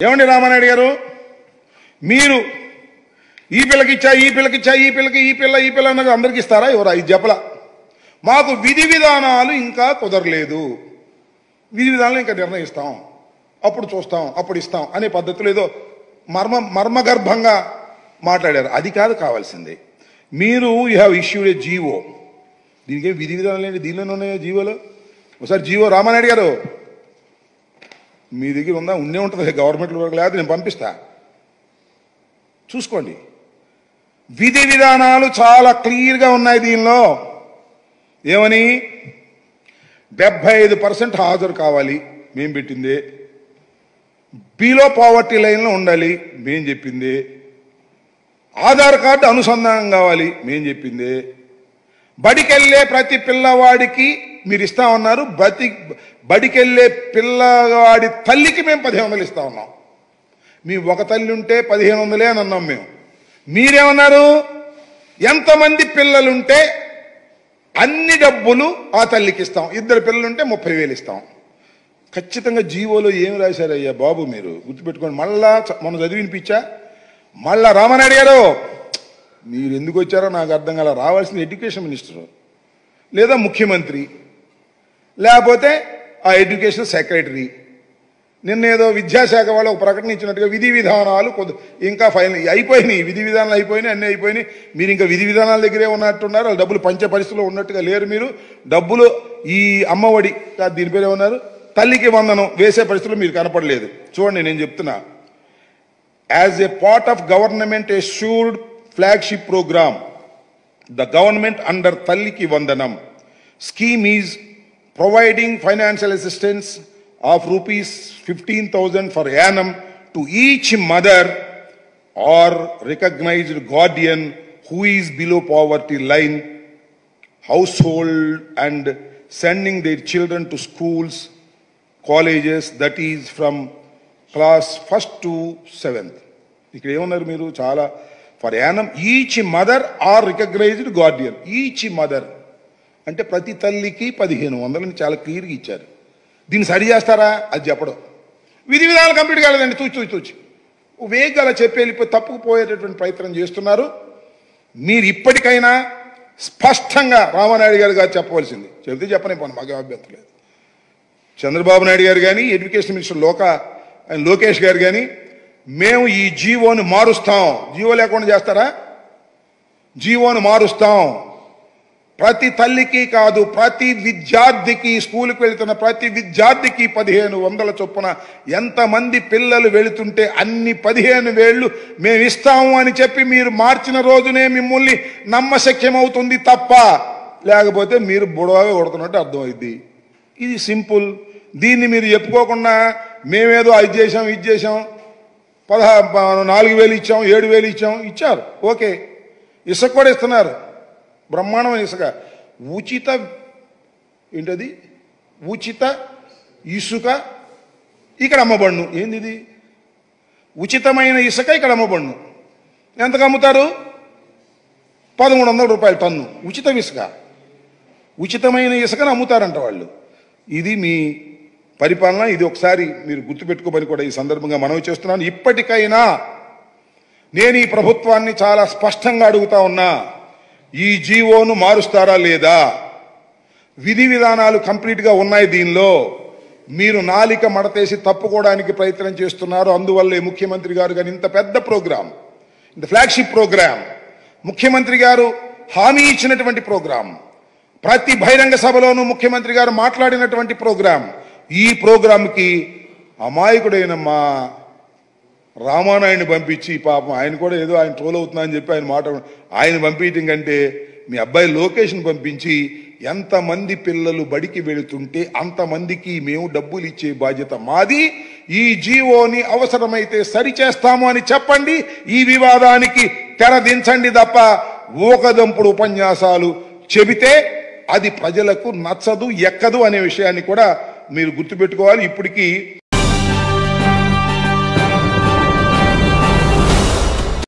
ఏమండి రామానాయుడు గారు, మీరు ఈ పిల్లకి ఇచ్చా, ఈ పిల్లకి ఇచ్చా, ఈ పిల్లకి ఈ పిల్ల అన్నది అందరికి ఇస్తారా? ఎవరా? ఇది చెప్పల. మాకు విధి విధానాలు ఇంకా కుదరలేదు, విధి విధానాలు ఇంకా నిర్ణయిస్తాం, అప్పుడు చూస్తాం, అప్పుడు ఇస్తాం అనే పద్ధతులు ఏదో మర్మగర్భంగా మాట్లాడారు. అది కాదు కావాల్సింది. మీరు you have issued a GO. దీనికే విధి విధానాలు ఏంటి? దీనిలోనే ఉన్నాయో జీవోలో. ఒకసారి జీవో రామానాయుడు గారు మీ దగ్గర ఉందా? ఉండే ఉంటుంది గవర్నమెంట్ వరకు, లేదు నేను పంపిస్తా, చూసుకోండి. విధి విధానాలు చాలా క్లియర్గా ఉన్నాయి దీనిలో. ఏమని? 75% హాజరు కావాలి, మేం పెట్టింది. బిలో పావర్టీ లైన్లో ఉండాలి, మేం చెప్పింది. ఆధార్ కార్డు అనుసంధానం కావాలి, మేం చెప్పింది. బడికెళ్ళే ప్రతి పిల్లవాడికి మీరు ఇస్తా ఉన్నారు, బడికెళ్ళే పిల్లవాడి తల్లికి మేము 1500 ఇస్తా ఉన్నాం. మీ ఒక తల్లి ఉంటే 1500 అని అన్నాం మేము. మీరేమన్నారు? ఎంతమంది పిల్లలుంటే అన్ని డబ్బులు ఆ తల్లికి ఇస్తాం, 2 పిల్లలుంటే 30,000 ఇస్తాం. ఖచ్చితంగా జీవోలో ఏం రాశారయ్యా బాబు? మీరు గుర్తుపెట్టుకోండి. మళ్ళా మనం చదివినిపించా. మళ్ళా రామానాయుడు గారు మీరు ఎందుకు వచ్చారో నాకు అర్థం కాల. రావాల్సిన ఎడ్యుకేషన్ మినిస్టర్ లేదా ముఖ్యమంత్రి, లేకపోతే ఆ ఎడ్యుకేషన్ సెక్రటరీ. నిన్న ఏదో విద్యాశాఖ వాళ్ళు ఒక ప్రకటన ఇచ్చినట్టుగా విధి విధానాలు ఇంకా ఫైనల్ అయిపోయినాయి, విధి విధానాలు అయిపోయినాయి, అన్నీ అయిపోయినాయి. మీరు ఇంకా విధి విధానాల దగ్గరే ఉన్నట్టున్నారు. వాళ్ళు డబ్బులు పంచే పరిస్థితిలో ఉన్నట్టుగా లేరు. మీరు డబ్బులు ఈ అమ్మఒడి దీని పేరు ఏమన్నారు, తల్లికి వందనం వేసే పరిస్థితుల్లో మీరు కనపడలేదు. చూడండి నేను చెప్తున్నా. As a part of government assured flagship program, the government under Talliki Vandanam scheme is providing financial assistance of rupees 15,000 for annum to each mother or recognized guardian who is below poverty line household and sending their children to schools, colleges, that is from class 1st to 7th. ఇక్కడ ఏమన్నారు మీరు? చాలా for annum each mother or recognised guardian. Each mother అంటే ప్రతి తల్లికి 1500 చాలా క్లియర్గా ఇచ్చారు. దీన్ని సరి చేస్తారా? అది చెప్పడం. విధి విధానాలు కంప్లీట్ కాలేదండి, తూచి వేగంగా అలా చెప్పి వెళ్ళిపోయి తప్పుకుపోయేటటువంటి ప్రయత్నం చేస్తున్నారు. మీరు ఇప్పటికైనా స్పష్టంగా రామానాయుడు గారు చెప్పవలసింది. చెబితే చెప్పనే పోను, మాకు అభ్యంతరం లేదు. చంద్రబాబు నాయుడు గారు కానీ, ఎడ్యుకేషన్ మినిస్టర్ లోకేష్ గారు కానీ, మేము ఈ జీవోను మారుస్తాం. జీవో లేకుండా చేస్తారా? జీవోను మారుస్తాం. ప్రతి తల్లికి కాదు, ప్రతి విద్యార్థికి, స్కూల్కి వెళుతున్న ప్రతి విద్యార్థికి 1500 చొప్పున ఎంతమంది పిల్లలు వెళుతుంటే అన్ని 15,000 మేము ఇస్తాము అని చెప్పి మీరు మార్చిన రోజునే మిమ్మల్ని నమ్మశక్యమవుతుంది తప్ప, లేకపోతే మీరు బుడవగా కొడుతున్నట్టు అర్థమైంది. ఇది సింపుల్. దీన్ని మీరు చెప్పుకోకుండా మేమేదో అది చేసాం, ఇది చేసాం, 4,000 ఇచ్చాం, 7,000 ఇచ్చాం, ఇచ్చారు ఓకే. ఇసుక కూడా ఇస్తున్నారు, బ్రహ్మాండమైన ఇసుక. ఉచిత ఏంటది? ఉచిత ఇసుక ఇక్కడ అమ్మబడును. ఏంది ఇది? ఉచితమైన ఇసుక ఇక్కడ అమ్మబడును. ఎంతకు అమ్ముతారు? 1,300 రూపాయలు టన్ను ఉచిత ఇసుక. ఉచితమైన ఇసుకను అమ్ముతారంట వాళ్ళు. ఇది మీ పరిపాలన. ఇది ఒకసారి మీరు గుర్తుపెట్టుకోమని కూడా ఈ సందర్భంగా మనవి చేస్తున్నాను. ఇప్పటికైనా నేను ఈ ప్రభుత్వాన్ని చాలా స్పష్టంగా అడుగుతా ఉన్నా, ఈ జీవోను మారుస్తారా లేదా? విధి విధానాలు కంప్లీట్గా ఉన్నాయి దీనిలో. మీరు నాలిక మడతేసి తప్పుకోవడానికి ప్రయత్నం చేస్తున్నారు. అందువల్లే ముఖ్యమంత్రి గారు కానీ ఇంత పెద్ద ప్రోగ్రాం, ఇంత ఫ్లాగ్షిప్ ప్రోగ్రాం, ముఖ్యమంత్రి గారు హామీ ఇచ్చినటువంటి ప్రోగ్రాం, ప్రతి బహిరంగ సభలోనూ ముఖ్యమంత్రి గారు మాట్లాడినటువంటి ప్రోగ్రాం, ఈ ప్రోగ్రాంకి అమాయకుడైన మా రామానాయుడిని పంపించి, పాపం ఆయన కూడా ఏదో ఆయన ట్రోల్ అవుతున్నా అని చెప్పి ఆయన పంపించడం కంటే మీ అబ్బాయి లోకేష్ని పంపించి ఎంతమంది పిల్లలు బడికి వెళుతుంటే అంతమందికి మేము డబ్బులు ఇచ్చే బాధ్యత మాది. ఈ జీవోని అవసరమైతే సరిచేస్తాము అని చెప్పండి. ఈ వివాదానికి తెరదించండి తప్ప ఊకదంపుడు ఉపన్యాసాలు చెబితే అది ప్రజలకు నచ్చదు, ఎక్కదు అనే విషయాన్ని కూడా మీరు గుర్తుపెట్టుకోవాలి. ఇప్పటికీ